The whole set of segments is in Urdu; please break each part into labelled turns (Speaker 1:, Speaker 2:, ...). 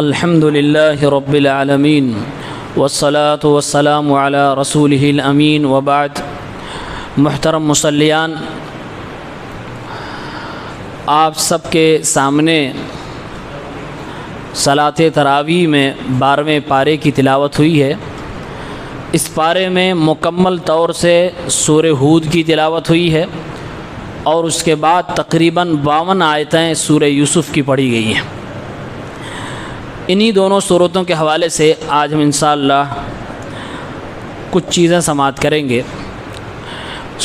Speaker 1: الحمد للہ رب العالمین والصلاة والسلام علی رسولہ الامین وبعد۔ محترم مصلیان، آپ سب کے سامنے صلاۃ تراویح میں 12ویں پارے کی تلاوت ہوئی ہے۔ اس پارے میں مکمل طور سے سورہ ہود کی تلاوت ہوئی ہے اور اس کے بعد تقریباً 52 آیتیں سورہ یوسف کی پڑھی گئی ہیں۔ انہی دونوں صورتوں کے حوالے سے آج ہم انشاءاللہ کچھ چیزیں سماعت کریں گے۔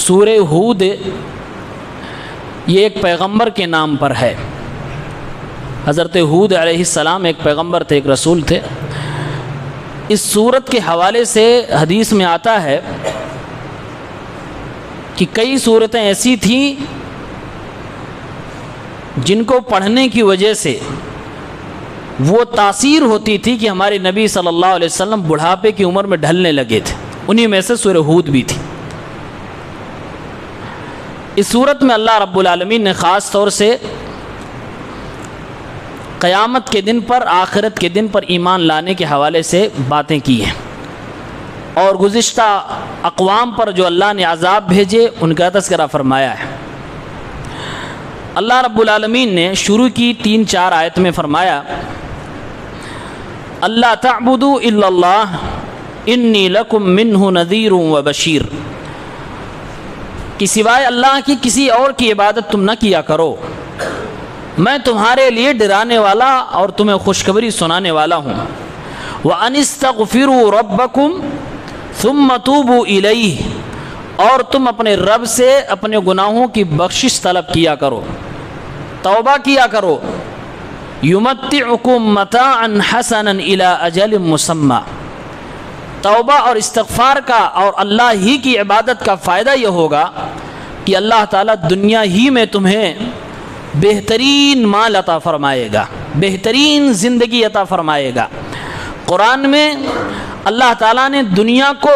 Speaker 1: سورہ ہود یہ ایک پیغمبر کے نام پر ہے۔ حضرت ہود علیہ السلام ایک پیغمبر تھے، ایک رسول تھے۔ اس سورت کے حوالے سے حدیث میں آتا ہے کہ کئی سورتیں ایسی تھیں جن کو پڑھنے کی وجہ سے وہ تاثیر ہوتی تھی کہ ہمارے نبی صلی اللہ علیہ وسلم بڑھاپے کی عمر میں ڈھلنے لگے تھے۔ انہی میں سے سورہ ہود بھی تھی۔ اس سورت میں اللہ رب العالمین نے خاص طور سے قیامت کے دن پر، آخرت کے دن پر ایمان لانے کے حوالے سے باتیں کی ہیں، اور گزشتہ اقوام پر جو اللہ نے عذاب بھیجے ان کا تذکرہ فرمایا ہے۔ اللہ رب العالمین نے شروع کی 3-4 آیت میں فرمایا، اللہ تعبدوا الا اللہ انی لکم منہ نذیر و بشیر، کہ سوائے اللہ کی کسی اور کی عبادت تم نہ کیا کرو، میں تمہارے لیے ڈرانے والا اور تمہیں خوشخبری سنانے والا ہوں۔ وَأَنِ اسْتَغْفِرُوا رَبَّكُمْ ثُمَّ تُوبُوا إِلَيْهِ، اور تم اپنے رب سے اپنے گناہوں کی بخشش طلب کیا کرو، توبہ کیا کرو۔ يُمَتِّعُكُمْ مَتَاعًا حَسَنًا إِلَىٰ أَجَلٍ مُّسَمًّى، توبہ اور استغفار کا اور اللہ ہی کی عبادت کا فائدہ یہ ہوگا کہ اللہ تعالیٰ دنیا ہی میں تمہیں بہترین مال عطا فرمائے گا، بہترین زندگی عطا فرمائے گا۔ قرآن میں اللہ تعالیٰ نے دنیا کو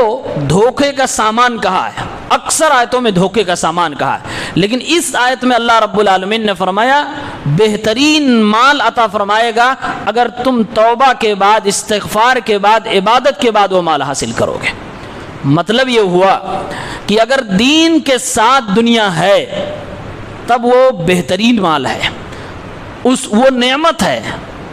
Speaker 1: دھوکے کا سامان کہا ہے، اکثر آیتوں میں دھوکے کا سامان کہا ہے، لیکن اس آیت میں اللہ رب العالمین نے فرمایا بہترین مال عطا فرمائے گا اگر تم توبہ کے بعد، استغفار کے بعد، عبادت کے بعد وہ مال حاصل کرو گے۔ مطلب یہ ہوا کہ اگر دین کے ساتھ دنیا ہے تب وہ بہترین مال ہے، وہ نعمت ہے،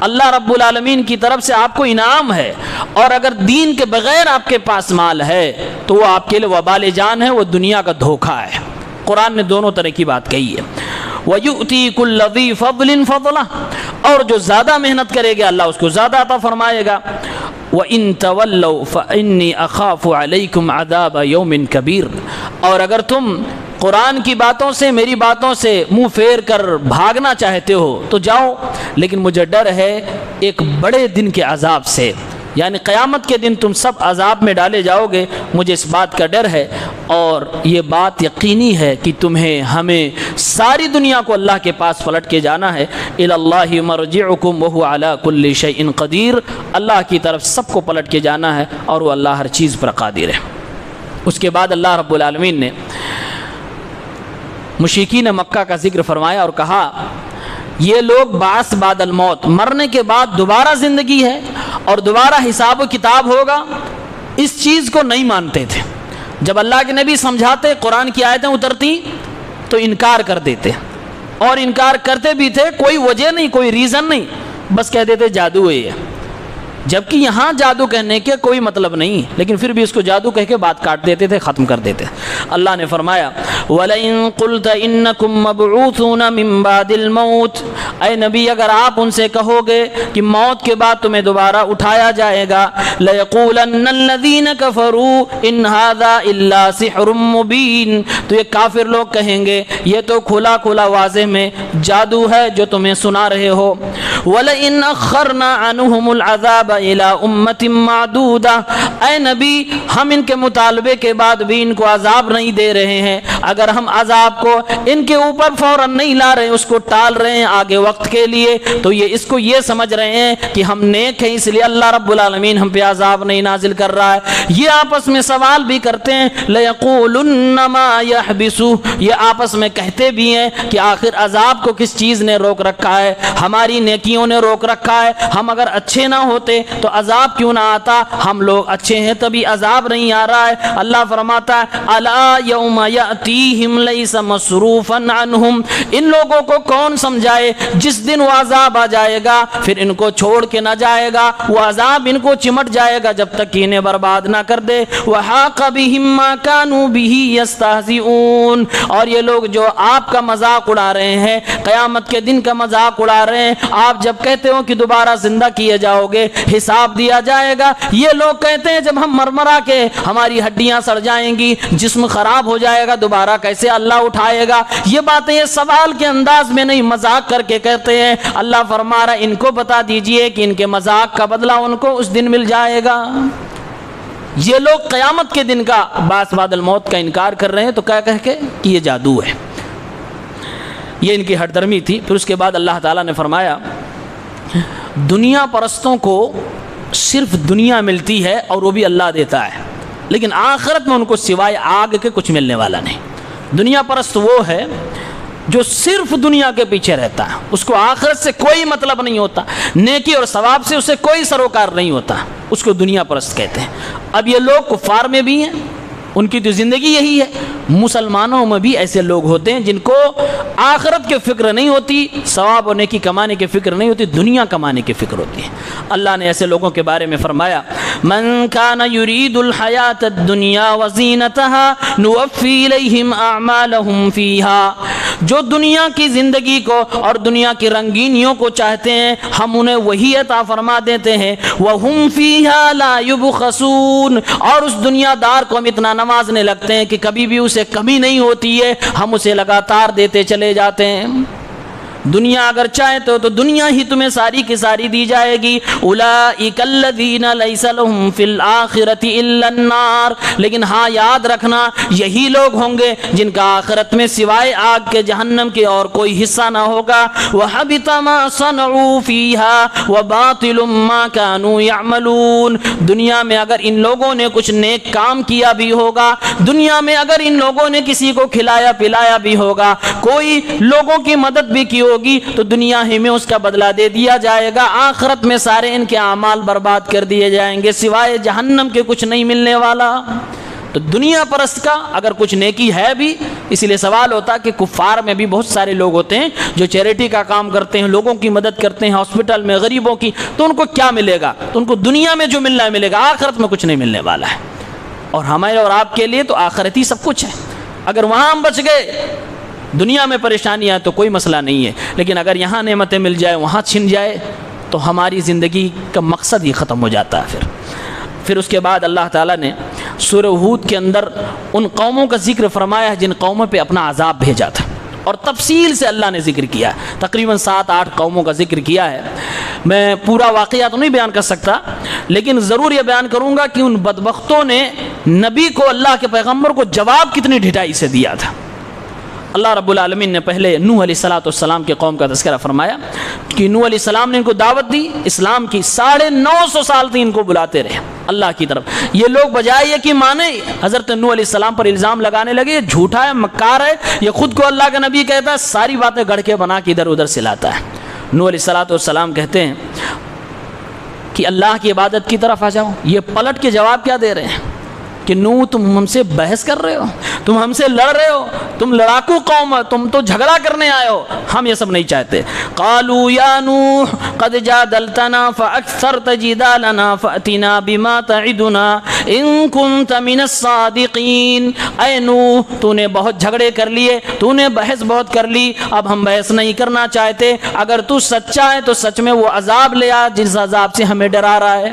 Speaker 1: اللہ رب العالمین کی طرف سے آپ کو انعام ہے، اور اگر دین کے بغیر آپ کے پاس مال ہے تو وہ آپ کے لیے وبال جان ہے، وہ دنیا کا دھوکہ ہے۔ قرآن نے دونوں طرح کی بات کہی ہے۔ وَيُؤْتِي كُلَّ ذِي فَضْلٍ فَضْلَهُ، اور جو زیادہ محنت کرے گا اللہ اس کو زیادہ عطا فرمائے گا۔ وَإِن تَوَلَّوْا فَإِنِّي أَخَافُ عَلَيْكُمْ عَذَابَ يَوْمٍ كَبِيرٍ، اور اگر تم قرآن کی باتوں سے، میری باتوں سے منہ پھیر کر بھاگنا چاہتے ہو تو جاؤ، لیکن مجھے ڈر ہے ایک بڑے دن کے عذاب سے، یعنی قیامت کے دن تم سب عذاب میں ڈالے جاؤ گے، مجھے اس بات کا ڈر ہے۔ اور یہ بات یقینی ہے کہ تمہیں، ہمیں، ساری دنیا کو اللہ کے پاس پلٹ کے جانا ہے۔ الی اللہ مرجعکم وہو علی کل شیء قدیر، اللہ کی طرف سب کو پلٹ کے جانا ہے اور وہ اللہ ہر چیز پر قادر ہے۔ اس کے بعد اللہ رب العالمین نے مشرکین مکہ کا ذکر فرمایا اور کہا یہ لوگ بعث بعد الموت، مرنے کے بعد دوبارہ زندگی ہے اور دوبارہ حساب و کتاب ہوگا، اس چیز کو نہیں مانتے تھے۔ جب اللہ کے نبی سمجھاتے، قرآن کی آیتیں اترتی تو انکار کر دیتے، اور انکار کرتے بھی تھے، کوئی وجہ نہیں، کوئی ریزن نہیں، بس کہہ دیتے جادو ہے، جبکہ یہاں جادو کہنے کے کوئی مطلب نہیں، لیکن پھر بھی اس کو جادو کہہ کے بات کاٹ دیتے تھے، ختم کر دیتے۔ اللہ نے فرمایا وَلَئِن قُلْتَ إِنَّكُمْ مَبْعُوثُونَ مِن بَعْدِ الْمَوْتِ، اے نبی اگر آپ ان سے کہو گے کہ موت کے بعد تمہیں دوبارہ اٹھایا جائے گا، لَيَقُولَنَّ الَّذِينَ كَفَرُوا إِنْ هَذَا إِلَّا سِحْرٌ مُبِينٌ، تو یہ کافر لوگ کہیں گے یہ تو کھلا کھلا واضح میں جادو ہے جو تمہیں سنا رہے ہو۔ وَلَئِنْ أَخَّرْنَا عَنْهُمُ الْعَذَابَ إلى أمة معدودة، اے نبی ہم ان کے مطالبے کے بعد بھی ان کو عذاب نہیں دے رہے ہیں، اگر ہم عذاب کو ان کے اوپر فوراً نہیں لا رہے، اس کو ٹال رہے ہیں آگے وقت کے لیے، تو یہ اس کو یہ سمجھ رہے ہیں کہ ہم نیک ہیں اس لیے اللہ رب العالمین ہم پہ عذاب نہیں نازل کر رہا ہے۔ یہ آپس میں سوال بھی کرتے ہیں، لَيَقُولُنَّ مَا يَحْبِسُهُ، یہ آپس میں کہتے بھی ہیں کہ آخر عذاب کو کس چیز نے روک رکھا ہے، ہماری نیکیوں نے روک رکھا ہے، ہم اگر اچھے نہ ہوتے تو عذاب کیوں نہ آتا، ہم لوگ اچھے ہیں تبھی عذاب نہیں آ رہا ہے۔ اللہ فرماتا ہے الا یوم یاتیہم لیس مصروفا عنہم، ان لوگوں کو کون سمجھائے جس دن وہ عذاب آ جائے گا پھر ان کو چھوڑ کے نہ جائے گا، وہ عذاب ان کو چمٹ جائے گا جب تک کہ انہیں برباد نہ کر دے۔ وحاق بہم ما کانوا بہ یستہزئون، اور یہ لوگ جو آپ کا مذاق اڑا رہے ہیں، قیامت کے دن کا مذاق اڑا رہے ہیں، آپ جب کہتے ہو کہ دوبارہ زندہ کیے جاؤ گے، حساب دیا جائے گا، یہ لوگ کہتے ہیں جب ہم مرمرا کے ہماری ہڈیاں سڑ جائیں گی، جسم خراب ہو جائے گا، دوبارہ کیسے اللہ اٹھائے گا؟ یہ باتیں یہ سوال کے انداز میں نہیں، مذاق کر کے کہتے ہیں۔ اللہ فرما رہا ہے ان کو بتا دیجئے کہ ان کے مذاق کا بدلہ ان کو اس دن مل جائے گا۔ یہ لوگ قیامت کے دن کا بعث بعد الموت کا انکار کر رہے ہیں تو کہہ کہ یہ جادو ہے، یہ ان کی ہٹ درمی تھی۔ پھر اس کے بعد اللہ تعالیٰ نے فرمایا دنیا پرستوں کو صرف دنیا ملتی ہے اور وہ بھی اللہ دیتا ہے، لیکن آخرت میں ان کو سوائے آگ کے کچھ ملنے والا نہیں۔ دنیا پرست وہ ہے جو صرف دنیا کے پیچھے رہتا ہے، اس کو آخرت سے کوئی مطلب نہیں ہوتا، نیکی اور ثواب سے اسے کوئی سروکار نہیں ہوتا، اس کو دنیا پرست کہتے ہیں۔ اب یہ لوگ کفار میں بھی ہیں، ان کی تو زندگی یہی ہے۔ مسلمانوں میں بھی ایسے لوگ ہوتے ہیں جن کو آخرت کی فکر نہیں ہوتی، ثواب اور نیکی کمانے کی فکر نہیں ہوتی، دنیا کمانے کی فکر ہوتی ہے۔ اللہ نے ایسے لوگوں کے بارے میں فرمایا من کان یرید الحیات الدنیا وزینتها نوفی الیہم اعمالہم فیہا، جو دنیا کی زندگی کو اور دنیا کی رنگینیوں کو چاہتے ہیں ہم انہیں وہی عطا فرما دیتے ہیں، وہم فیہا لا یبخسون، اور اس دنیا دار کو ہم اتنا نوازنے لگتے ہیں کہ کبھی بھی اسے کمی نہیں ہوتی ہے، ہم اسے لگاتار دیتے چلے جاتے ہیں۔ دنیا اگر چاہے تو دنیا ہی تمہیں ساری کی ساری دی جائے گی۔ اولئک الذین لیس لہم فی الآخرۃ الا النار، لیکن ہاں یاد رکھنا یہی لوگ ہوں گے جن کا آخرت میں سوائے آگ کے جہنم کے اور کوئی حصہ نہ ہوگا۔ وحبط ما صنعوا فیہا وباطل ما کانوا یعملون، دنیا میں اگر ان لوگوں نے کچھ نیک کام کیا بھی ہوگا، دنیا میں اگر ان لوگوں نے کسی کو کھلایا پلایا بھی ہوگا، کوئی لوگوں کی مدد بھی کی ہوگی تو دنیا ہی میں اس کا بدلہ دے دیا جائے گا، آخرت میں سارے ان کے اعمال برباد کر دیے جائیں گے، سوائے جہنم کے کچھ نہیں ملنے والا۔ تو دنیا پرست کا اگر کچھ نیکی ہے بھی، اسی لیے سوال ہوتا کہ کفار میں بھی بہت سارے لوگ ہوتے ہیں جو چیریٹی کا کام کرتے ہیں، لوگوں کی مدد کرتے ہیں، ہاسپٹل میں غریبوں کی، تو ان کو کیا ملے گا؟ تو ان کو دنیا میں جو ملنا ہے ملے گا، آخرت میں کچھ نہیں ملنے والا ہے۔ اور ہمارے اور آپ کے لیے تو آخرت ہی سب کچھ ہے۔ اگر وہاں ہم بچ گئے، دنیا میں پریشانی آئے تو کوئی مسئلہ نہیں ہے، لیکن اگر یہاں نعمتیں مل جائے وہاں چھن جائے تو ہماری زندگی کا مقصد ہی ختم ہو جاتا ہے۔ پھر اس کے بعد اللہ تعالیٰ نے سورہ ہود کے اندر ان قوموں کا ذکر فرمایا ہے جن قوموں پہ اپنا عذاب بھیجا تھا، اور تفصیل سے اللہ نے ذکر کیا ہے، تقریباً 7-8 قوموں کا ذکر کیا ہے۔ میں پورا واقعہ تو نہیں بیان کر سکتا، لیکن ضرور یہ بیان کروں گا کہ ان بدبختوں نے نبی کو، اللہ کے پیغمبر کو جواب کتنی ڈھٹائی سے دیا تھا۔ اللہ رب العالمین نے پہلے نوح علیہ السلام کے قوم کا تذکرہ فرمایا کہ نوح علیہ السلام نے ان کو دعوت دی اسلام کی، 950 سال تک ان کو بلاتے رہے اللہ کی طرف۔ یہ لوگ بجائے یہ کہ مانے، حضرت نوح علیہ السلام پر الزام لگانے لگے یہ جھوٹا ہے، مکار ہے، یہ خود کو اللہ کا نبی کہتا ہے، ساری باتیں گڑھ کے بنا کے ادھر ادھر سے لاتا ہے۔ نوح علیہ السلام کہتے ہیں کہ اللہ کی عبادت کی طرف آ جاؤ، یہ پلٹ کے جواب کیا دے رہے ہیں کہ نوح تم ہم سے بحث کر رہے ہو، تم ہم سے لڑ رہے ہو، تم لڑاکو قوم ہو، تم تو جھگڑا کرنے آئے ہو، ہم یہ سب نہیں چاہتے۔ قالوا یا نوح قد جادلتنا فاکثرت جدالنا فاتنا بما تعدنا ان كنت من الصادقین، اے نوح تو نے بہت جھگڑے کر لیے، تو نے بحث بہت کر لی، اب ہم بحث نہیں کرنا چاہتے، اگر تو سچا ہے تو سچ میں وہ عذاب لے آ جس عذاب سے ہمیں ڈرا رہا ہے۔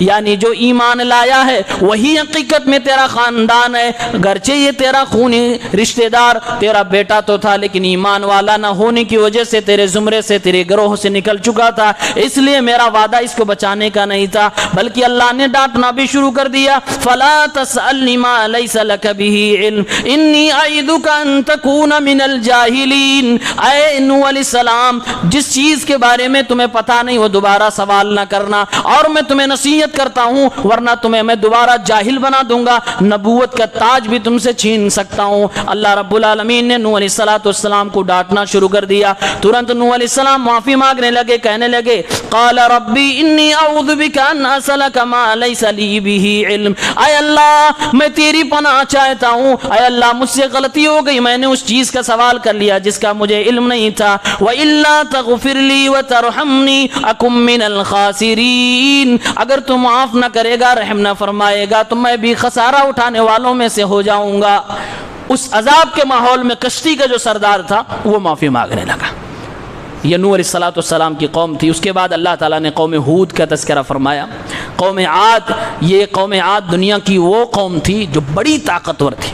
Speaker 1: یعنی جو ایمان لایا ہے وہی حقیقت میں تیرا خاندان ہے، گرچہ یہ تیرا خونی رشتہ دار تیرا بیٹا تو تھا لیکن ایمان والا نہ ہونے کی وجہ سے تیرے زمرے سے تیرے گروہ سے نکل چکا تھا، اس لیے میرا وعدہ اس کو بچانے کا نہیں تھا، بلکہ اللہ نے ڈانٹنا بھی شروع کر دیا۔ فلا تسألنی ما لیس لک بہ علم انی اعظک ان تکون من الجاہلین۔ اے نوح علیہ السلام، جس چیز کے بارے میں تمہیں پتہ نہیں وہ دوبارہ سوال نہ کرنا، اور میں تمہیں نصیحت کرتا ہوں ورنہ تمہیں میں دوبارہ جاہل بنا دوں گا، نبوت کا تاج بھی تم سے چھین سکتا ہوں۔ اللہ رب العالمین نے نوح علیہ السلام کو ڈانٹنا شروع کر دیا۔ ترنت نوح علیہ السلام معافی مانگنے لگے، کہنے لگے قال ربی انی اعوذ بک ان اسألک ما لیس لی بہ علم۔ اے اللہ میں تیری پناہ چاہتا ہوں، اے اللہ مجھ سے غلطی ہو گئی، میں نے اس چیز کا سوال کر لیا جس کا مجھے علم نہیں تھا۔ وَإِلَّا تَغْفِرْ لِي وَتَرْحَمْنِي أَكُن مِّنَ الْخَاسِرِينَ۔ اگر تو معاف نہ کرے گا، رحم نہ فرمائے گا تو میں بھی خسارہ اٹھانے والوں میں سے ہو جاؤں گا۔ اس عذاب کے ماحول میں کشتی کا جو سردار تھا وہ معافی مانگنے لگا۔ یہ نوح علیہ السلام کی قوم تھی۔ اس کے بعد اللہ تعالیٰ نے قوم ہود کا تذکرہ فرمایا، قوم عاد۔ یہ قوم عاد دنیا کی وہ قوم تھی جو بڑی طاقتور تھی۔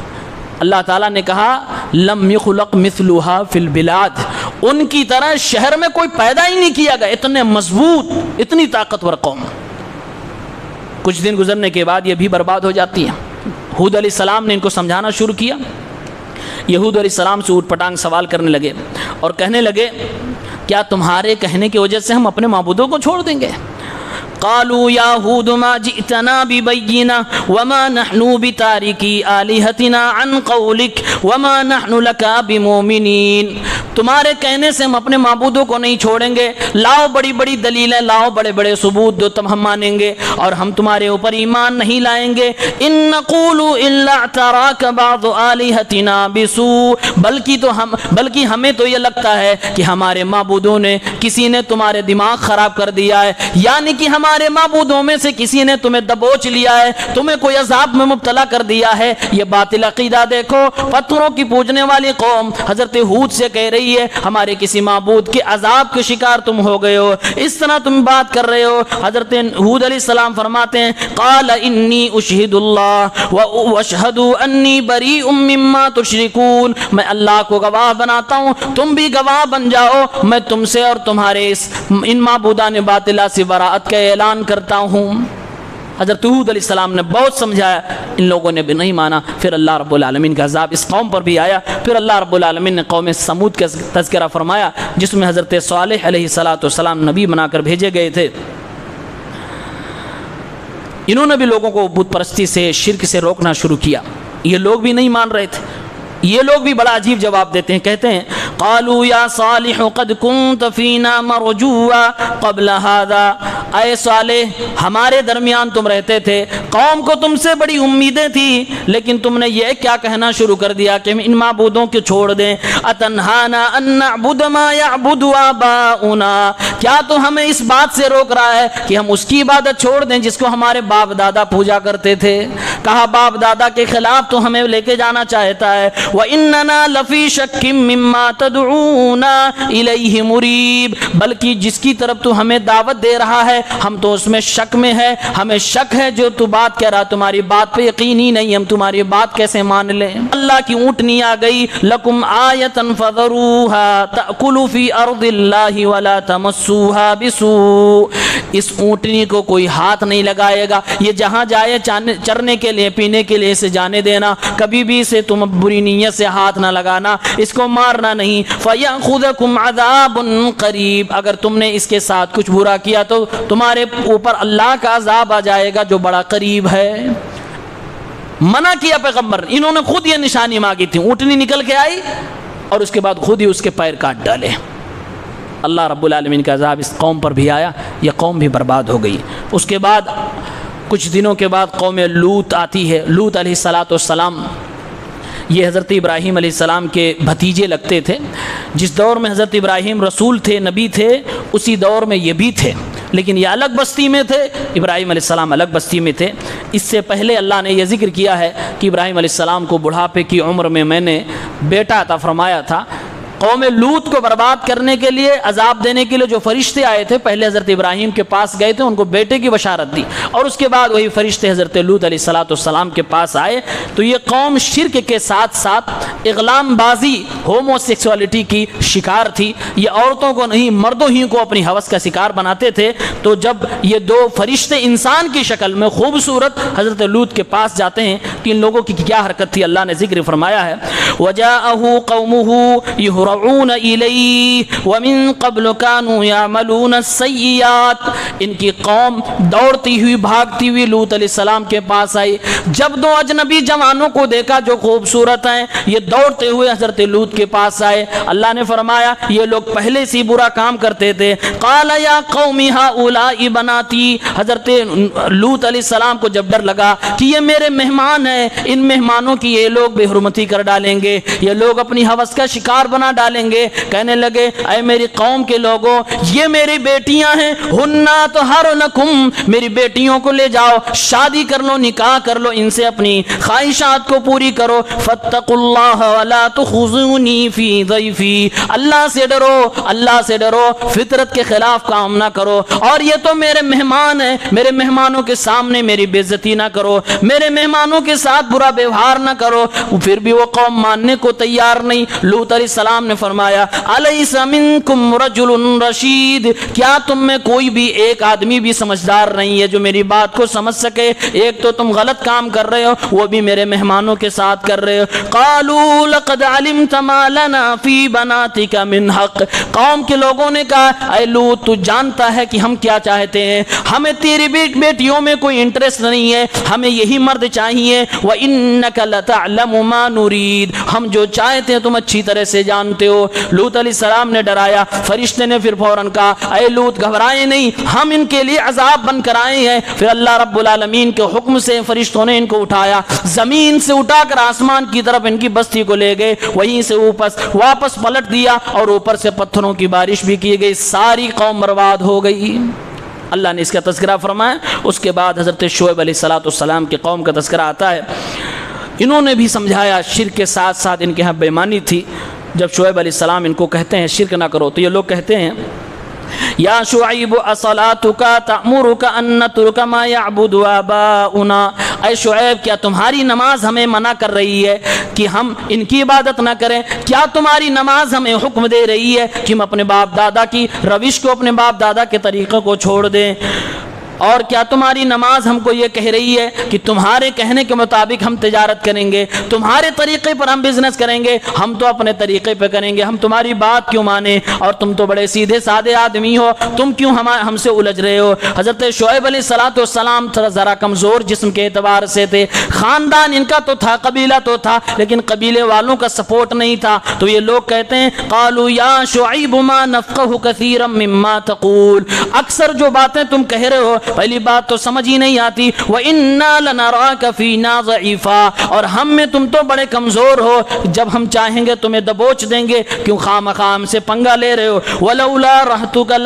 Speaker 1: اللہ تعالیٰ نے کہا لم یخلق مثلها فی البلاد، ان کی طرح شہر میں کوئی پیدا ہی نہیں کیا گیا، اتنے مضبوط اتنی طاقتور قوم۔ کچھ دن گزرنے کے بعد یہ بھی برباد ہو جاتی ہے۔ ہود علیہ السلام نے ان کو سمجھانا شروع کیا۔ یہود علیہ السلام سے اوٹ پٹانگ سوال کرنے لگے اور کہنے لگے کیا تمہارے کہنے کی وجہ سے ہم اپنے معبودوں کو چھوڑ دیں گے؟ قالوا یا ہود ما جئتنا ببینہ وما نحن بتارکی آلہتنا عن قولک وما نحن لک بمؤمنین۔ تمہارے کہنے سے ہم اپنے معبودوں کو نہیں چھوڑیں گے، لاؤ بڑی بڑی دلیلیں، لاؤ بڑے بڑے ثبوت دو تب ہم مانیں گے، اور ہم تمہارے اوپر ایمان نہیں لائیں گے۔ ان نقول الا اعتراک بعض آلہتنا بسوء، بلکہ ہمیں تو یہ لگتا ہے کہ ہمارے معبودوں نے کسی نے تمہارے دماغ خراب کر دیا ہے، یعنی کہ ہمارے معبودوں میں سے کسی نے تمہیں دبوچ لیا ہے، تمہیں کوئی عذاب میں مبتلا کر دیا ہے۔ یہ باطل عقیدہ دیکھو، پتھروں کی پوجنے والی قوم حضرت ہود سے کہہ رہی ہے ہمارے کسی معبود کے عذاب کے شکار تم ہو گئے ہو، اس طرح تم بات کر رہے ہو۔ حضرت ہود علیہ السلام فرماتے ہیں قال انی اشہد اللہ واشہد انی بریء مما تشرکون، میں اللہ کو گواہ بناتا ہوں، تم بھی گواہ بن جاؤ، میں تم سے اور تمہارے ان معبودان باطلہ سے براءت کا اعلان کرتا ہوں۔ حضرت ہود علیہ السلام نے بہت سمجھایا، ان لوگوں نے بھی نہیں مانا۔ پھر اللہ رب العالمین کا عذاب اس قوم پر بھی آیا۔ پھر اللہ رب العالمین نے قوم سمود کا تذکرہ فرمایا جس میں حضرت صالح علیہ السلام نبی بنا کر بھیجے گئے تھے۔ انہوں نے بھی لوگوں کو بت پرستی سے، شرک سے روکنا شروع کیا، یہ لوگ بھی نہیں مان رہے تھے۔ یہ لوگ بھی بڑا عجیب جواب دیتے ہیں، کہتے ہیں قالوا یا صالح قد كنت فينا مرجوا قبل هذا، اے صالح ہمارے درمیان تم رہتے تھے، قوم کو تم سے بڑی امیدیں تھی، لیکن تم نے یہ کیا کہنا شروع کر دیا کہ ہم ان معبودوں کو چھوڑ دیں؟ اتنہانا ان نعبد ما يعبد آباؤنا، کیا تو ہمیں اس بات سے روک رہا ہے کہ ہم اس کی عبادت چھوڑ دیں جس کو ہمارے باپ دادا پوجا کرتے تھے؟ کہا باپ دادا کے خلاف تو ہمیں لے کے جانا چاہتا ہے۔ وَإِنَّنَا لَفِي شَكٍّ مِّمَّا تَدْعُونَا إِلَيْهِ مُرِيبٍ، بلکہ جس کی طرف تو ہمیں دعوت دے رہا ہے ہم تو اس میں شک میں ہے، ہمیں شک ہے جو تو بات کہہ رہا، تمہاری بات پہ یقین ہی نہیں، ہم تمہاری بات کیسے مان لیں؟ اللہ کی اونٹنی آ گئی، لَكُمْ آیَةً فَذَرُوهَا تَأْكُلُ فِي أَرْضِ اللَّهِ وَلَا تَمَسُّوهَا بِسُوءٍ، اس اونٹنی کو کوئی ہاتھ نہیں لگائے گا، یہ جہاں جائے چرنے کے لیے پینے کے لیے اسے جانے دینا، کبھی بھی اسے تم بری نیت سے ہاتھ نہ لگانا، اس کو مارنا نہیں۔ فَيَأْخُذَكُمْ عَذَابٌ قَرِيبٌ، اگر تم نے اس کے ساتھ کچھ برا کیا تو تمہارے اوپر اللہ کا عذاب آ جائے گا جو بڑا قریب ہے۔ منع کیا پیغمبر، انہوں نے خود یہ نشانی مانگی تھی، اونٹنی نکل کے آئی اور اس کے بعد خود ہی اس کے پیر کاٹ ڈالے۔ اللہ رب العالمین کا عذاب اس قوم پر بھی آیا، یہ قوم بھی برباد ہو گئی۔ اس کے بعد کچھ دنوں کے بعد قوم لوط آتی ہے۔ لوط علیہ السلام یہ حضرت ابراہیم علیہ السلام کے بھتیجے لگتے تھے۔ جس دور میں حضرت ابراہیم رسول تھے، نبی تھے، اسی دور میں یہ بھی تھے، لیکن یہ الگ بستی میں تھے، ابراہیم علیہ السلام الگ بستی میں تھے۔ اس سے پہلے اللہ نے یہ ذکر کیا ہے کہ ابراہیم علیہ السلام کو بڑھاپے کی عمر میں نے بیٹا عطا فرمایا تھا، قوم لوط کو برباد کرنے کے لیے، عذاب دینے کے لیے جو فرشتے آئے تھے، پہلے حضرت ابراہیم کے پاس گئے تھے، ان کو بیٹے کی بشارت دی، اور اس کے بعد وہی فرشتے حضرت لوط علیہ السلام کے پاس آئے۔ تو یہ قوم شرک کے ساتھ ساتھ اغلام بازی، ہومو سیکسولیٹی کی شکار تھی۔ یہ عورتوں کو نہیں، مردوں ہی کو اپنی ہوس کا شکار بناتے تھے۔ تو جب یہ دو فرشتے انسان کی شکل میں خوبصورت حضرت لوط کے پاس جاتے ہیں تو ان لوگوں کی کیا حرکت تھی، اللہ نے ذکر فرمایا ہے، وَجَاءَهُ قَوْمُهُ يُهْرَعُونَ إِلَيْهِ وَمِن قَبْلُ كَانُوا يَعْمَلُونَ السَّيِّئَاتِ۔ ان کی قوم دوڑتی ہوئی بھاگتی ہوئی لوط علیہ السلام کے پاس آئی۔ جب دو اجنبی جوانوں کو دیکھا جو خوبصورت ہیں، یہ دوڑتے ہوئے حضرت لوط کے پاس آئے۔ اللہ نے فرمایا یہ لوگ پہلے سے برا کام کرتے تھے۔ قَالَ يَا قَوْمِ هَؤُلَاءِ بَنَاتِي۔ حضرت لوط علیہ السلام کو جب ڈر لگا کہ یہ میرے مہمان ہیں، ان مہمانوں کی یہ لوگ بے حرمتی کر ڈالیں گے، یہ لوگ اپنی ہوس کا شکار بنا ڈالیں گے، کہنے لگے اے میری قوم کے لوگوں، یہ میری بیٹیاں ہیں، ہنّا طہر لکم، میری بیٹیوں کو لے جاؤ، شادی کر لو، نکاح کر لو، ان سے اپنی خواہشات کو پوری کرو۔ فاتقوا اللہ ولا تخزونی فی ضیفی، اللہ سے ڈرو، اللہ سے ڈرو، فطرت کے خلاف کام نہ کرو، اور یہ تو میرے مہمان ہیں، میرے مہمانوں کے سامنے میری بے عزتی نہ کرو، میرے مہمانوں کے ساتھ برا ویوہار نہ کرو۔ پھر بھی وہ قوم ماننے کو تیار نہیں۔ لوط علیہ السلام نے فرمایا الیس منکم رجل رشید، کیا تم میں کوئی بھی ایک آدمی بھی سمجھدار نہیں ہے جو میری بات کو سمجھ سکے؟ ایک تو تم غلط کام کر رہے ہو، وہ بھی میرے مہمانوں کے ساتھ کر رہے ہو۔ قالوا لقد علمت ما لنا فی بناتک من حق، قوم کے لوگوں نے کہا اے لوط تو جانتا ہے کہ ہم کیا چاہتے ہیں، ہمیں تیری بیٹیوں میں کوئی انٹرسٹ نہیں ہے، ہمیں یہی مرد چاہیے۔ وَإِنَّكَ لَتَعْلَمُ مَا نُرِيدُ، ہم جو چاہتے ہیں تم اچھی طرح سے جانتے ہو۔ لوط علیہ السلام نے ڈرایا، فرشتے نے پھر فوراً کہا اے لوط گھبرائے نہیں، ہم ان کے لیے عذاب بن کر آئے ہیں۔ پھر اللہ رب العالمین کے حکم سے فرشتوں نے ان کو اٹھایا، زمین سے اٹھا کر آسمان کی طرف ان کی بستی کو لے گئے، وہیں سے واپس پلٹ دیا، اور اوپر سے پتھروں کی بارش بھی کی گئی، ساری قوم برباد ہو گئی۔ اللہ نے اس کا تذکرہ فرمایا۔ اس کے بعد حضرت شعیب علیہ السلام کی قوم کا تذکرہ آتا ہے۔ انہوں نے بھی سمجھایا، شرک کے ساتھ ساتھ ان کے ہاں بے ایمانی تھی۔ جب شعیب علیہ السلام ان کو کہتے ہیں شرک نہ کرو، تو یہ لوگ کہتے ہیں یا شعیب اصلاتک تأمرک ان نترک ما یعبد آباؤنا، اے شعیب کیا تمہاری نماز ہمیں منع کر رہی ہے کہ ہم ان کی عبادت نہ کریں؟ کیا تمہاری نماز ہمیں حکم دے رہی ہے کہ ہم اپنے باپ دادا کی روش کو، اپنے باپ دادا کے طریقے کو چھوڑ دیں؟ اور کیا تمہاری نماز ہم کو یہ کہہ رہی ہے کہ تمہارے کہنے کے مطابق ہم تجارت کریں گے، تمہارے طریقے پر ہم بزنس کریں گے، ہم تو اپنے طریقے پہ کریں گے، ہم تمہاری بات کیوں مانیں؟ اور تم تو بڑے سیدھے سادے آدمی ہو، تم کیوں ہم سے الجھ رہے ہو؟ حضرت شعیب علیہ السلام ذرا کمزور جسم کے اعتبار سے تھے، خاندان ان کا تو تھا، قبیلہ تو تھا، لیکن قبیلے والوں کا سپورٹ نہیں تھا۔ تو یہ لوگ کہتے ہیں قالوا یا شعیب ما نفقہ کثیرا مما تقول، اکثر جو باتیں تم کہہ رہے ہو پہلی بات تو سمجھ ہی نہیں آتی، وَإِنَّا لَنَرَاكَ فِينَا ضَعِيفًا، اور ہم میں تم تو بڑے کمزور ہو، جب ہم چاہیں گے تمہیں دبوچ دیں گے، کیوں خامخواہ ہم سے پنگا لے رہے ہو؟ وَلَوْلَا رَحْتُكَ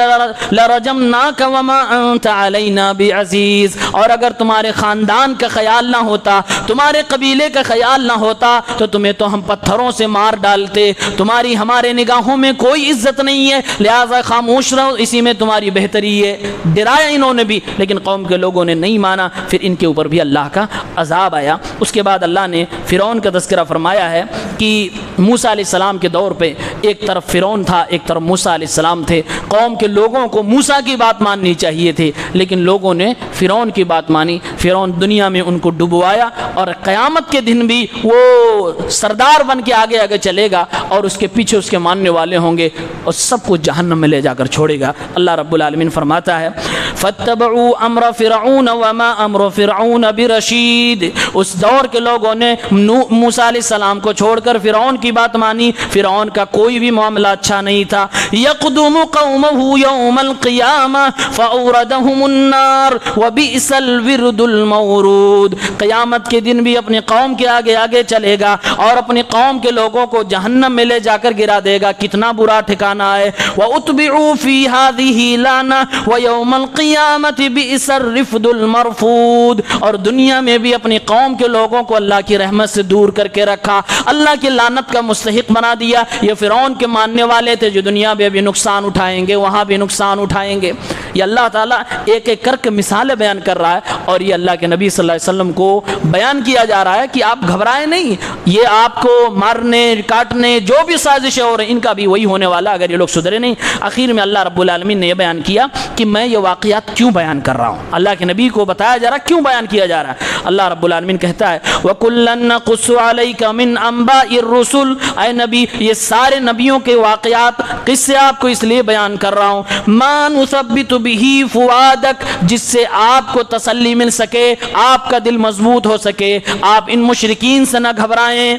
Speaker 1: لَرَجَمْنَاكَ وَمَا أَنْتَ عَلَيْنَا بِعَزِيزٍ، اور اگر تمہارے خاندان کا خیال نہ ہوتا، تمہارے قبیلے کا خیال نہ ہوتا تو تمہیں تو ہم پتھروں سے مار ڈالتے، تمہاری ہمارے نگاہوں میں کوئی عزت نہیں ہے، لہذا خاموش رہو، اسی میں تمہاری بہتری ہے۔ ڈرایا انہوں نے بھی، لیکن قوم کے لوگوں نے نہیں مانا، پھر ان کے اوپر بھی اللہ کا عذاب آیا۔ اس کے بعد اللہ نے فرعون کا تذکرہ فرمایا ہے کہ موسیٰ علیہ السلام کے دور پہ ایک طرف فرعون تھا، ایک طرف موسیٰ علیہ السلام تھے۔ قوم کے لوگوں کو موسیٰ کی بات ماننی چاہیے تھی، لیکن لوگوں نے فرعون کی بات مانی۔ فرعون دنیا میں ان کو ڈبوایا، اور قیامت کے دن بھی وہ سردار بن کے آگے آگے چلے گا، اور اس کے پیچھے اس کے ماننے والے ہوں گے، اور سب کو جہنم میں لے جا کر چھوڑے گا۔ اللہ رب العالمین فرماتا ہے فَاتَّبَعُوا امر فرعون وما امر فرعون برشید، اس دور کے لوگوں نے موسیٰ علیہ السلام کو چھوڑ کر فرعون کی بات مانی۔ فرعون کا کوئی بھی معاملہ اچھا نہیں تھا۔ یقدم قومہ یوم القیامہ فاوردہم النار وبئس الورد المورود، قیامت کے دن بھی اپنی قوم کے آگے آگے چلے گا، اور اپنی قوم کے لوگوں کو جہنم میں لے جا کر گرا دے گا، کتنا برا ٹھکانہ ہے۔ واتبعوا فی ہذہ لعنہ ویوم القیامۃ بئس الرفد المرفود، اور دنیا میں بھی اپنی قوم کے لوگوں کو اللہ کی رحمت سے دور کر کے رکھا، اللہ کی لعنت کا کا مستحق بنا دیا. یہ فرعون کے ماننے والے تھے جو دنیا میں بھی نقصان اٹھائیں گے, وہاں بھی نقصان اٹھائیں گے. یہ اللہ تعالیٰ ایک ایک کر کے مثالیں بیان کر رہا ہے, اور یہ اللہ کے نبی صلی اللہ علیہ وسلم کو بیان کیا جا رہا ہے کہ آپ گھبرائیں نہیں, یہ آپ کو مارنے کاٹنے جو بھی سازشیں ہو رہی ہیں ان کا بھی وہی ہونے والا اگر یہ لوگ سدھرے نہیں. آخر میں اللہ رب العالمین نے یہ بیان کیا کہ میں یہ واقعات کیوں بیان کر رہا ہوں, اللہ کے نبی کو بتایا جا رہا ہے کیوں بیان کیا جا رہا ہے. اللہ رب العالمین کہتا ہے وَكُلًّا نَقُصُّ عَلَيْكَ مِنْ أَنْبَاءِ الرُّسُلِ, اے نبی یہ سارے نبیوں کے واقعات قصے آپ کو اس لیے بیان کر رہا ہوں, مَا نُثَبِّتُ بِهِ فُؤَادَكَ, جس سے آپ کو تسلی مل سکے, آپ کا دل مضبوط ہو سکے, آپ ان مشرکین سے نہ گھبرائیں.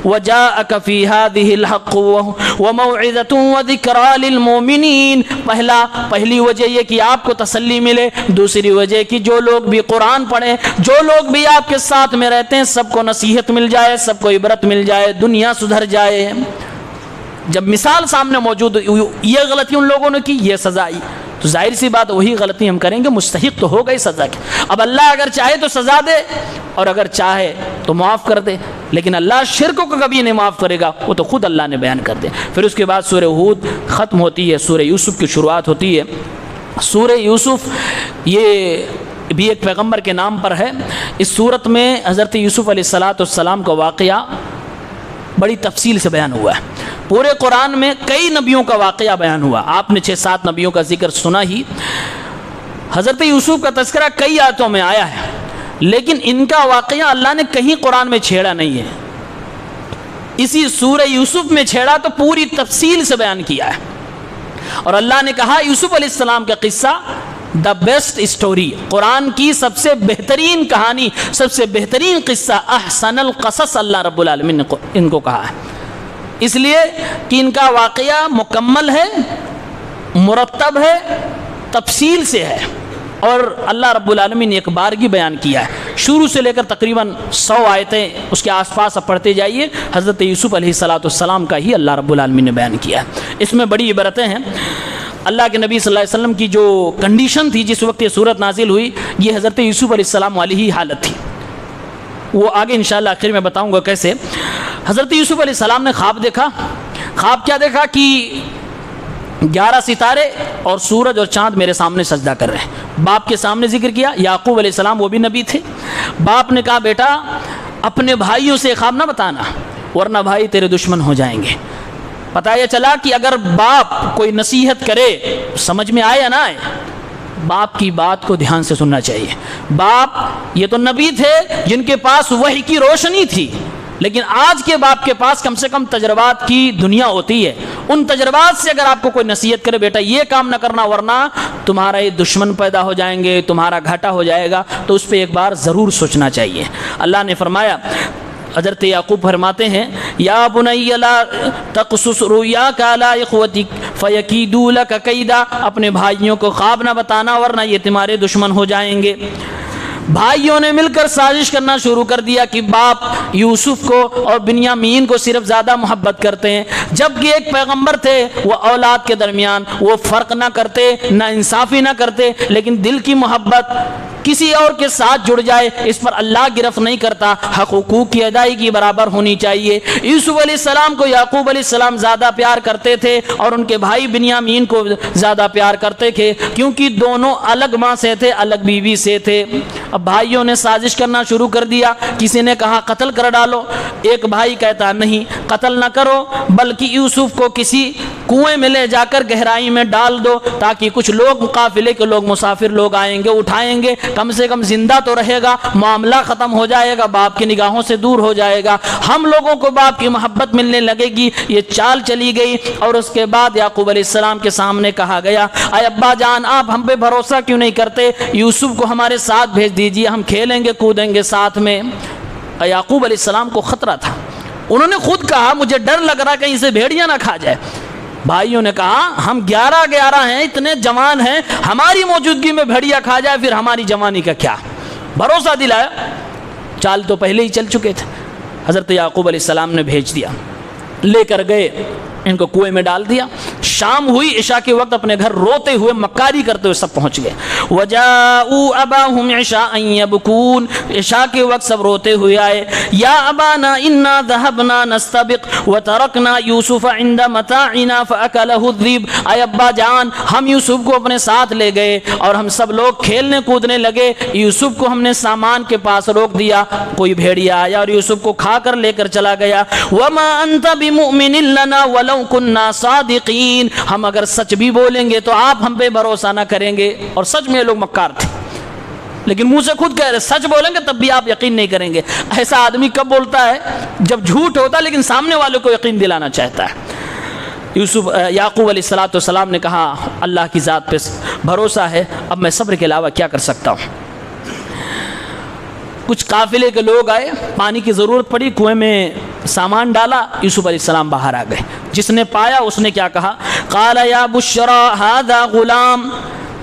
Speaker 1: وَجَاءَكَ فِي هَذِهِ الْحَقُّ وَمَوْعِظَةٌ وَذِكْرَىٰ لِلْمُؤْمِنِينَ. پہلی وجہ یہ کہ آپ کو تسلی ملے, دوسری وجہ کہ جو لوگ بھی قرآن پڑھیں, جو لوگ بھی آپ کے ساتھ میں رہتے ہیں, سب کو نصیحت مل جائے, سب کو عبرت مل جائے, دنیا سدھر جائے. جب مثال سامنے موجود, یہ غلطی ان لوگوں نے کی, یہ سزا آئی, تو ظاہر سی بات وہی غلطی ہم کریں گے, مستحق تو ہو گئی سزا کی. اب اللہ اگر چاہے تو سزا دے اور اگر چاہے تو معاف کر دے, لیکن اللہ شرکوں کو کبھی نہیں معاف کرے گا, وہ تو خود اللہ نے بیان کر دے. پھر اس کے بعد سورہ ہود ختم ہوتی ہے, سورہ یوسف کی شروعات ہوتی ہے. سورہ یوسف یہ بھی ایک پیغمبر کے نام پر ہے. اس صورت میں حضرت یوسف علیہ السلام کا واقعہ بڑی تفصیل سے بیان ہوا ہے. پورے قرآن میں کئی نبیوں کا واقعہ بیان ہوا, آپ نے 6-7 نبیوں کا ذکر سنا ہی. حضرت یوسف کا تذکرہ کئی آیتوں میں آیا ہے, لیکن ان کا واقعہ اللہ نے کہیں قرآن میں چھیڑا نہیں ہے. اسی سورہ یوسف میں چھیڑا تو پوری تفصیل سے بیان کیا ہے. اور اللہ نے کہا یوسف علیہ السلام کا قصہ دا بیسٹ اسٹوری, قرآن کی سب سے بہترین کہانی, سب سے بہترین قصہ, احسن القصص اللہ رب العالمین نے ان کو کہا ہے. اس لیے کہ ان کا واقعہ مکمل ہے, مرتب ہے, تفصیل سے ہے, اور اللہ رب العالمین نے ایک بارگی بیان کیا ہے. شروع سے لے کر تقریباً 100 آیتیں اس کے آس پاس اب پڑھتے جائیے, حضرت یوسف علیہ السلام کا ہی اللہ رب العالمین نے بیان کیا ہے. اس میں بڑی عبرتیں ہیں. اللہ کے نبی صلی اللہ علیہ وسلم کی جو کنڈیشن تھی جس وقت یہ صورت نازل ہوئی, یہ حضرت یوسف علیہ السلام والی ہی حالت تھی. وہ آگے انشاءاللہ آخر میں بتاؤں گا کیسے. حضرت یوسف علیہ السلام نے خواب دیکھا. خواب کیا دیکھا کہ 11 ستارے اور سورج اور چاند میرے سامنے سجدہ کر رہے ہیں. باپ کے سامنے ذکر کیا. یعقوب علیہ السلام وہ بھی نبی تھے. باپ نے کہا بیٹا اپنے بھائیوں سے خواب نہ بتانا ورنہ بھائی تیرے دشمن ہو جائیں گے. پتہ یہ چلا کہ اگر باپ کوئی نصیحت کرے, سمجھ میں آئے یا نہ آئے, باپ کی بات کو دھیان سے سننا چاہیے. باپ یہ تو نبی تھے جن کے پاس وحی کی روشنی تھی, لیکن آج کے باپ کے پاس کم سے کم تجربات کی دنیا ہوتی ہے. ان تجربات سے اگر آپ کو کوئی نصیحت کرے بیٹا یہ کام نہ کرنا ورنہ تمہارا یہ دشمن پیدا ہو جائیں گے, تمہارا گھاٹا ہو جائے گا, تو اس پہ ایک بار ضرور سوچنا چاہیے. اللہ نے فرمایا, حضرت یعقوب فرماتے ہیں یا بنی لا تقصص رؤیاک علی اخوتک فیکیدوا لک کیدا, اپنے بھائیوں کو خواب نہ بتانا ورنہ یہ تمہارے دشمن ہو جائیں گے. بھائیوں نے مل کر سازش کرنا شروع کر دیا کہ باپ یوسف کو اور بنیامین کو صرف زیادہ محبت کرتے ہیں, جبکہ ایک پیغمبر تھے وہ اولاد کے درمیان وہ فرق نہ کرتے, نہ انصافی نہ کرتے, لیکن دل کی محبت کسی اور کے ساتھ جڑ جائے اس پر اللہ گرفت نہیں کرتا. حقوق کی ادائیگی برابر ہونی چاہیے. یوسف علیہ السلام کو یعقوب علیہ السلام زیادہ پیار کرتے تھے اور ان کے بھائی بنیامین کو زیادہ پیار کرتے تھے, کیونکہ دونوں الگ ماں سے تھے, الگ بیوی سے تھے. اب بھائیوں نے سازش کرنا شروع کر دیا. کسی نے کہا قتل کر ڈالو, ایک بھائی کہتا نہیں قتل نہ کرو بلکہ یوسف کو کسی کنویں میں لے جا کر گہرائی میں ڈال دو تاکہ کچھ لوگ قافلے کے لوگ مسافر لوگ آئیں گے اٹھائیں گے, کم سے کم زندہ تو رہے گا, معاملہ ختم ہو جائے گا, باپ کی نگاہوں سے دور ہو جائے گا, ہم لوگوں کو باپ کی محبت ملنے لگے گی. یہ چال چلی گئی اور اس کے بعد یعقوب علیہ السلام کے سامنے کہا گیا اے ابا جان آپ ہم پہ بھروسہ کیوں نہیں کرتے, یوسف کو ہمارے ساتھ بھیج دیجیے, ہم کھیلیں گے کودیں گے ساتھ میں. یعقوب علیہ السلام کو خطرہ تھا, انہوں نے خود کہا مجھے ڈر لگ رہا کہیں سے بھیڑیا نہ کھا جائے. بھائیوں نے کہا ہم 11 ہیں, اتنے جوان ہیں, ہماری موجودگی میں بھیڑیا کھا جائے پھر ہماری جوانی کا کیا. بھروسہ دلایا, چال تو پہلے ہی چل چکے تھے. حضرت یعقوب علیہ السلام نے بھیج دیا, لے کر گئے, ان کو کنویں میں ڈال دیا. شام ہوئی عشاء کے وقت اپنے گھر روتے ہوئے مکاری کرتے ہوئے سب پہنچ گئے. وجاءوا اباهم عشاء يبكون, عشاء کے وقت سب روتے ہوئے آئے. یا ابانا انا ذهبنا نستبق وتركنا يوسف عند متاعنا فاكله الذئب, اے ابا جان ہم یوسف کو اپنے ساتھ لے گئے اور ہم سب لوگ کھیلنے کودنے لگے, یوسف کو ہم نے سامان کے پاس روک دیا, کوئی بھیڑیا آیا اور یوسف کو کھا کر لے کر چلا گیا. وما انت بمؤمن لنا ولو كنا صادقین, ہم اگر سچ بھی بولیں گے تو آپ ہم پہ بھروسہ نہ کریں گے. اور سچ میں یہ لوگ مکار تھے, لیکن منہ سے خود کہہ رہے سچ بولیں گے تب بھی آپ یقین نہیں کریں گے. ایسا آدمی کب بولتا ہے؟ جب جھوٹ ہوتا ہے لیکن سامنے والوں کو یقین دلانا چاہتا ہے. یعقوب علیہ السلام نے کہا اللہ کی ذات پہ بھروسہ ہے, اب میں صبر کے علاوہ کیا کر سکتا ہوں. کچھ قافلے کے لوگ آئے, پانی کی ضرورت پڑی, کنویں میں سامان ڈالا, یوسف علیہ السلام باہر آ گئے. جس نے پایا اس نے کیا کہا؟ قال یا بشرا ھذا غلام,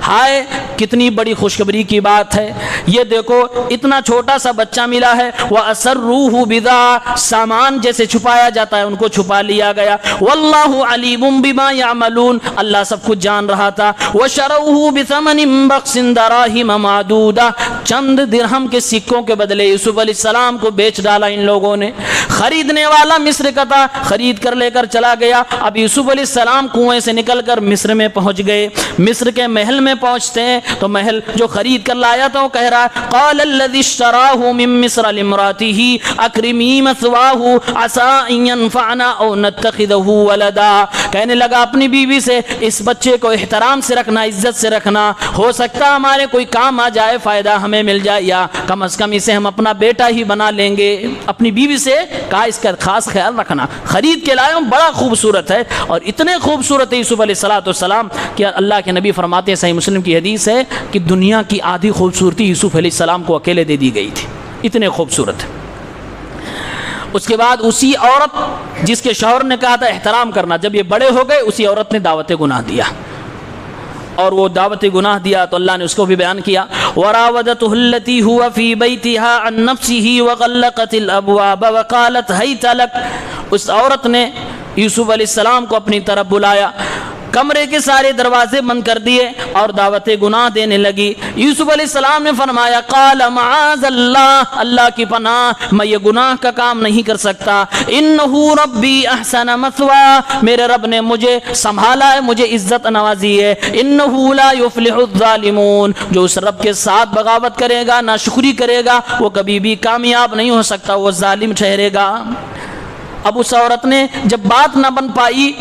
Speaker 1: ہائے کتنی بڑی خوشخبری کی بات ہے, یہ دیکھو اتنا چھوٹا سا بچہ ملا ہے. وَأَسَرُّوهُ بِضَاعَةً, سامان جیسے چھپایا جاتا ہے ان کو چھپا لیا گیا. وَاللَّهُ عَلِيمٌ بِمَا يَعْمَلُونَ, اللہ سب کچھ جان رہا تھا. وَشَرَوْهُ بِثَمَنٍ بَخْسٍ دَرَاهِمَ مَعْدُودَةٍ, چند درہم کے سکوں کے بدلے یوسف علیہ السلام کو بیچ ڈالا ان لوگوں نے. خریدنے والا مصر کا تھا, خرید کر لے کر چلا گیا. اب یوسف علیہ السلام کنویں سے نکل کر مصر میں پہنچ گئے. مصر کے محل میں پہنچتے ہیں تو محل جو خرید کر لایا تھا وہ کہہ رہا ہے قال الذي اشتراه من مصر لامراته اكرمي مثواه عسى ان ينفعنا او نتخذه ولدا, کہنے لگا اپنی بیوی سے اس بچے کو احترام سے رکھنا, عزت سے رکھنا, ہو سکتا ہمارے کوئی کام آ جائے, فائدہ ہمیں مل جائے, یا کم از کم اسے ہم اپنا بیٹا ہی بنا لیں گے. اپنی بیوی سے کہا اس کا خاص خیال رکھنا. خرید کے لائے ہوں, بڑا خوبصورت ہے, اور اتنے خوبصورت ہے یوسف علیہ السلام کہ اللہ کے نبی فرماتے ہیں, صحیح مسلم کی حدیث ہے کہ دنیا کی آدھی خوبصورتی یوسف علیہ السلام کو اکیلے دے دی گئی تھی, اتنے خوبصورت. اس کے بعد اسی عورت جس کے شوہر نے کہا تھا احترام کرنا, جب یہ بڑے ہو گئے اسی عورت نے دعوت گناہ دیا, اور وہ دعوت گناہ دیا تو اللہ نے اس کو بھی بیان کیا. وراودته التي هو في بيتها عن نفسه وغلقت الابواب وقالت هيت لك, اس عورت نے یوسف علیہ السلام کو اپنی طرف بلایا, کمرے کے سارے دروازے بند کر دیے اور دعوت گناہ دینے لگی. یوسف علیہ السلام نے فرمایا قال معاذ اللہ, اللہ کی پناہ, میں یہ گناہ کا کام نہیں کر سکتا. انہ ربی احسن مثوا, میرے رب نے مجھے سنبھالا ہے, مجھے عزت نوازی ہے. انہ لا یفلح الظالمون, جو اس رب کے ساتھ بغاوت کرے گا, ناشکری کرے گا, وہ کبھی بھی کامیاب نہیں ہو سکتا, وہ ظالم ٹھہرے گا. اب اس عورت نے جب بات نہ بن پائی,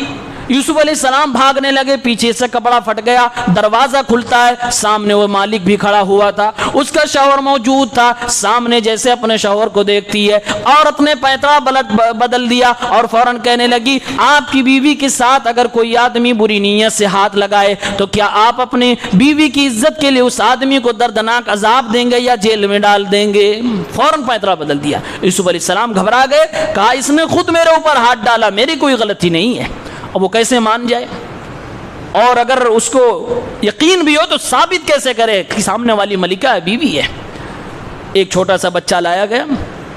Speaker 1: یوسف علیہ السلام بھاگنے لگے, پیچھے سے کپڑا پھٹ گیا, دروازہ کھلتا ہے, سامنے وہ مالک بھی کھڑا ہوا تھا, اس کا شوہر موجود تھا. سامنے جیسے اپنے شوہر کو دیکھتی ہے, عورت نے پیترا بدل دیا اور فوراً کہنے لگی آپ کی بیوی کے ساتھ اگر کوئی آدمی بری نیت سے ہاتھ لگائے تو کیا آپ اپنی بیوی کی عزت کے لیے اس آدمی کو دردناک عذاب دیں گے یا جیل میں ڈال دیں گے؟ فوراً پیترا بدل دیا. یوسف علیہ السلام گھبرا گئے, کہا اس نے خود میرے اوپر ہاتھ ڈالا, میری کوئی غلطی نہیں ہے. اب وہ کیسے مان جائے, اور اگر اس کو یقین بھی ہو تو ثابت کیسے کرے کہ سامنے والی ملکہ ہے, بیوی ہے. ایک چھوٹا سا بچہ لایا گیا,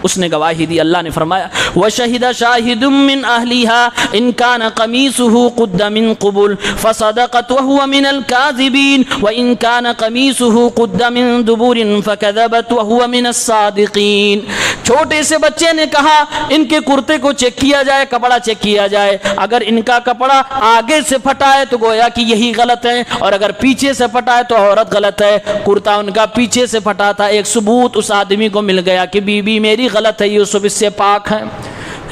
Speaker 1: اس نے گواہی دی. اللہ نے فرمایا وَشَهِدَ شَاهِدٌ مِّنْ أَهْلِهَا إِنْ كَانَ قَمِيصُهُ قُدَّ مِنْ قُبُلٍ فَصَدَقَتْ وَهُوَ مِنَ الْكَاذِبِينَ وَإِنْ كَانَ قَمِيصُهُ قُدَّ مِنْ دُبُرٍ فَكَذَبَتْ وَهُوَ مِنَ الصَّادِقِينَ. چھوٹے سے بچے نے کہا ان کے کرتے کو چیک کیا جائے, کپڑا چیک کیا جائے, اگر ان کا کپڑا آگے سے پھٹا ہے تو گویا کہ یہی غلط ہے, اور اگر پیچھے سے پھٹا ہے تو عورت غلط ہے. کرتا ان کا پیچھے سے پھٹا تھا, ایک ثبوت اس آدمی کو مل گیا کہ بیوی میری غلط ہے, یوسف اس سے پاک ہے.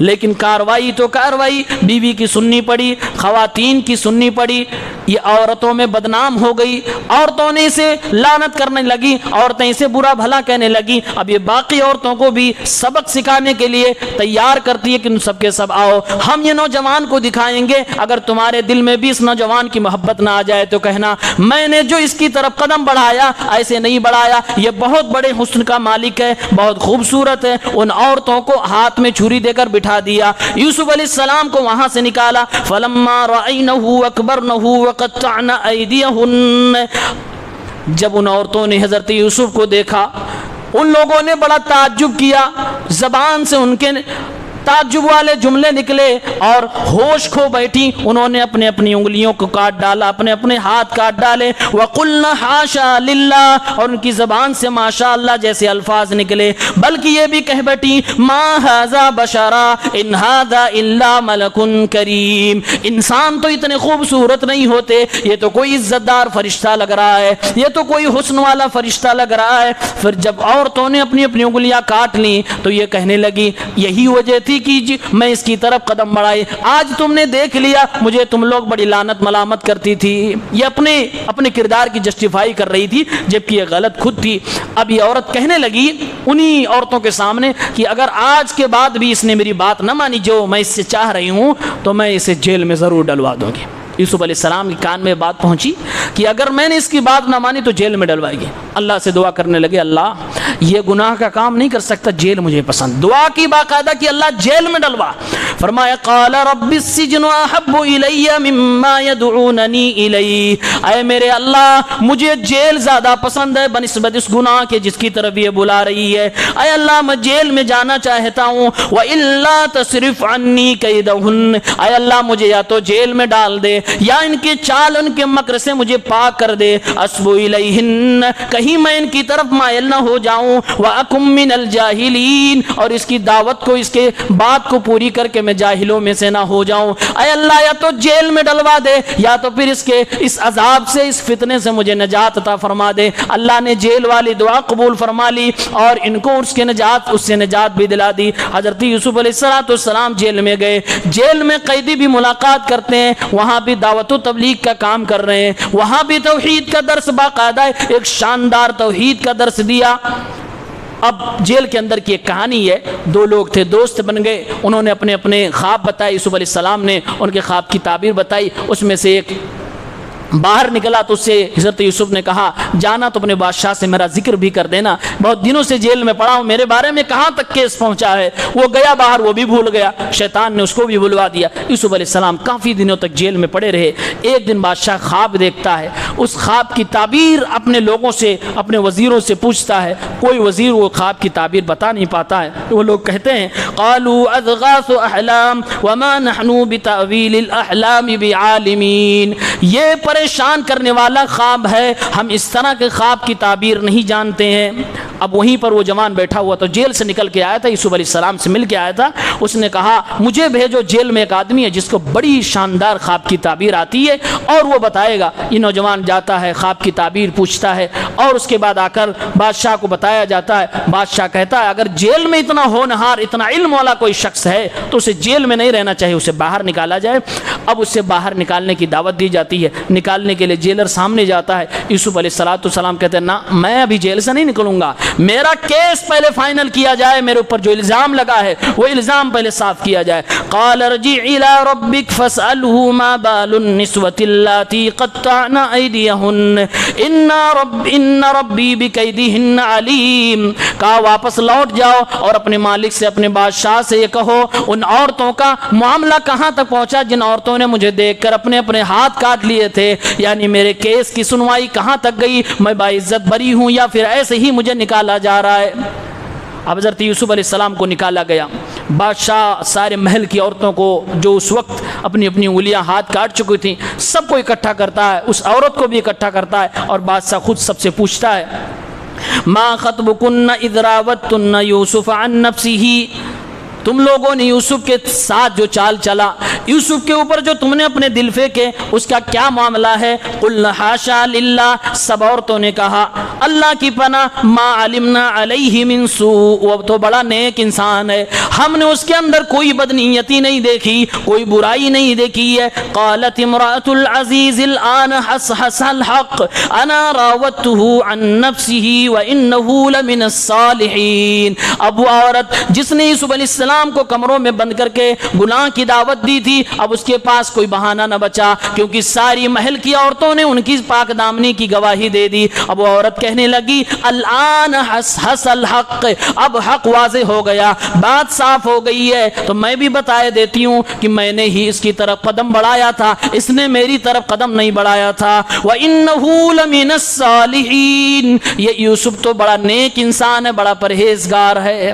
Speaker 1: لیکن کاروائی تو کاروائی, بیوی کی سننی پڑی, خواتین کی سننی پڑی, یہ عورتوں میں بدنام ہو گئی, عورتوں نے اسے لعنت کرنے لگی, عورتیں اسے برا بھلا کہنے لگی. اب یہ باقی عورتوں کو بھی سبق سکھانے کے لیے تیار کرتی ہے کہ سب کے سب آؤ, ہم یہ نوجوان کو دکھائیں گے, اگر تمہارے دل میں بھی اس نوجوان کی محبت نہ آ جائے تو کہنا میں نے جو اس کی طرف قدم بڑھایا ایسے نہیں بڑھایا, یہ بہت بڑے حسن کا مالک ہے, بہت خوبصورت ہے. ان عورتوں کو ہاتھ میں چھری دے کر بٹھا دیا. یوسف علیہ السلام کو وہاں سے نکالا. فلما رأینہ اکبرنہ وقطعن ایدیہن, جب ان عورتوں نے حضرت یوسف کو دیکھا, ان لوگوں نے بڑا تعجب کیا, زبان سے ان کے تعجب والے جملے نکلے اور ہوش کھو بیٹھی. انہوں نے اپنے اپنی انگلیوں کو کاٹ ڈالا, اپنے اپنے ہاتھ کاٹ ڈالے. وَقُلْنَا حَاشَا لِلَّهِ, اور ان کی زبان سے ماشاء اللہ جیسے الفاظ نکلے. بلکہ یہ بھی کہہ بیٹھی مَا هَذَا بَشَرًا إِنْ هَذَا إِلَّا مَلَكٌ کریم, انسان تو اتنے خوبصورت نہیں ہوتے, یہ تو کوئی عزت دار فرشتہ لگ رہا ہے, یہ تو کوئی حسن والا فرشتہ لگ رہا ہے. پھر جب عورتوں نے اپنی اپنی انگلیاں کاٹ لیں تو یہ کہنے لگی یہی وجہ تھی کہ میں اس کی طرف قدم بڑھائی, آج تم نے دیکھ لیا مجھے تم لوگ بڑی لعنت ملامت کرتی تھی. یہ اپنے کردار کی جسٹیفائی کر رہی تھی جبکہ یہ غلط خود تھی. اب یہ عورت کہنے لگی انہی عورتوں کے سامنے کہ اگر آج کے بعد بھی اس نے میری بات نہ مانی جو میں اس سے چاہ رہی ہوں تو میں اسے جیل میں ضرور ڈلوا دوں گی. یوسف علیہ السلام کے کان میں بات پہنچی کہ اگر میں نے اس کی بات نہ مانی تو جیل میں ڈلوائے گی. اللہ سے دعا کرنے لگے اللہ یہ گناہ کا کام نہیں کر سکتا, جیل مجھے پسند. دعا کی باقاعدہ کہ اللہ جیل میں ڈلوا. فرمایا قال رب السجن احب الی مما يدعوننی الی, اے میرے اللہ مجھے جیل زیادہ پسند ہے بنسبت اس گناہ کے جس کی طرف یہ بلا رہی ہے. اے اللہ میں جیل میں جانا چاہتا ہوں. والا تصرف عنی کیدہن, اے اللہ مجھے یا تو جیل میں ڈال دے یا ان کے چال ان کے مکر سے مجھے پاک کر دے. اسبو الیہن, کہیں میں ان کی طرف مائل نہ ہو جاؤں. واکم من الجاہلین, اور اس کی دعوت کو اس کے بات کو پوری کر کے میں جاہلوں میں سے نہ ہو جاؤں. اے اللہ یا تو جیل میں ڈلوا دے یا تو پھر اس عذاب سے اس فتنے سے مجھے نجات عطا فرما دے. اللہ نے جیل والی دعا قبول فرما لی اور ان کو اس سے نجات بھی دلا دی. حضرت یوسف علیہ السلام جیل میں گئے. جیل میں قیدی بھی ملاقات کرتے ہیں, وہاں بھی دعوت و تبلیغ کا کام کر رہے ہیں, وہاں بھی توحید کا درس باقاعدہ ایک شاندار توحید کا درس دیا. اب جیل کے اندر کی ایک کہانی ہے, دو لوگ تھے دوست بن گئے, انہوں نے اپنے اپنے خواب بتائے. یوسف علیہ السلام نے ان کے خواب کی تعبیر بتائی. اس میں سے ایک باہر نکلا تو اس سے حضرت یوسف نے کہا جانا تو اپنے بادشاہ سے میرا ذکر بھی کر دینا, بہت دنوں سے جیل میں پڑا ہوں, میرے بارے میں کہاں تک کیس پہنچا ہے. وہ گیا باہر, وہ بھی بھول گیا, شیطان نے اس کو بھی بھلوا دیا. یوسف علیہ السلام کافی دنوں تک جیل میں پڑے رہے. ایک دن بادشاہ خواب دیکھتا ہے, اس خواب کی تعبیر اپنے لوگوں سے اپنے وزیروں سے پوچھتا ہے. کوئی وزیر وہ خواب کی تعبیر بتا نہیں پاتا ہے. وہ لوگ کہتے ہیں قالوا اضغاث احلام وما نحن بتاویل الاحلام بعالمین, یہ پریشان کرنے والا خواب ہے, ہم اس طرح کے خواب کی تعبیر نہیں جانتے ہیں. اب وہیں پر وہ جوان بیٹھا ہوا تو جیل سے نکل کے آیا تھا, یوسف علیہ السلام سے مل کے آیا تھا. اس نے کہا مجھے بھیجو, جیل میں ایک آدمی ہے جس کو بڑی شاندار خواب کی تعبیر آتی ہے اور وہ بتائے گا. یہ نوجوان جاتا ہے, خواب کی تعبیر پوچھتا ہے اور اس کے بعد آ کر بادشاہ کو بتایا جاتا ہے. بادشاہ کہتا ہے اگر جیل میں اتنا ہونہار اتنا علم والا کوئی شخص ہے تو اسے جیل میں نہیں رہنا چاہیے, اسے باہر نکالا جائے. اب اسے باہر نکالنے کی دعوت دی جاتی ہے. نکالنے کے لیے جیلر سامنے جاتا ہے. یوسف علیہ السلام کہتے ہیں نہ میں ابھی جیل سے نہیں نکلوں گا, میرا کیس پہلے فائنل کیا جائے, میرے اوپر جو الزام لگا ہے وہ الزام پہلے صاف کیا جائے. قال ارجع الى ربك فاسأله ما بال النسوة اللاتي قطعن ايديهن ان ربي بكيدهن عليم. کہا واپس لوٹ جاؤ اور اپنے مالک سے اپنے بادشاہ سے یہ کہو ان عورتوں کا معاملہ کہاں تک پہنچا جن عورتوں نے مجھے دیکھ کر اپنے اپنے ہاتھ کاٹ لیے تھے, یعنی میرے کیس کی سنوائی کہاں تک گئی, میں باعزت بری ہوں یا پھر ایسے ہی مجھے نکالا جا رہا ہے. اب حضرت یوسف علیہ السلام کو نکالا گیا. بادشاہ سارے محل کی عورتوں کو جو اس وقت اپنی اپنی انگلیاں ہاتھ کاٹ چکی تھیں سب کو اکٹھا کرتا ہے, اس عورت کو بھی اکٹھا کرتا ہے اور بادشاہ خود سب سے پوچھتا ہے ما خطبکن اذ راوتن یوسف عن نفسہ, تم لوگوں نے یوسف کے ساتھ جو چال چلا, یوسف کے اوپر جو تم نے اپنے دل پھینکے اس کا کیا معاملہ ہے. قلنا حاشا للہ, سب عورتوں نے کہا اللہ کی پناہ, ما علمنا علیہ من سوء, وہ تو بڑا نیک انسان ہے, ہم نے اس کے اندر کوئی بدنیتی نہیں دیکھی, کوئی برائی نہیں دیکھی ہے. قالت امرأۃ العزیز الآن حصحص الحق انا راودته عن نفسه وانه لمن الصالحین. اب وہ عورت جس نے یوسف علیہ السلام کو کمروں میں بند کر کے گناہ کی دعوت دی تھی, اب اس کے پاس کوئی بہانہ نہ بچا کیونکہ ساری محل کی عورتوں نے ان کی پاک دامنی کی گواہی دے دی. اب وہ عورت کہنے لگی الآن حصحص الحق, اب حق واضح ہو گیا, بات صاف ہو گئی ہے, تو میں بھی بتائے دیتی ہوں کہ میں نے ہی اس کی طرف قدم بڑھایا تھا, اس نے میری طرف قدم نہیں بڑھایا تھا. وَإِنَّهُ لَمِنَ الصَّالِحِينَ, یہ یوسف تو بڑا نیک انسان ہے, بڑا پرہیزگار ہے.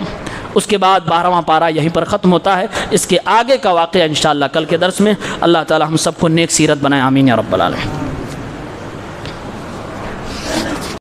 Speaker 1: اس کے بعد 12واں پارہ یہیں پر ختم ہوتا ہے. اس کے آگے کا واقعہ انشاءاللہ کل کے درس میں. اللہ تعالی ہم سب کو نیک سیرت بنائے. آمین یا رب العالمین.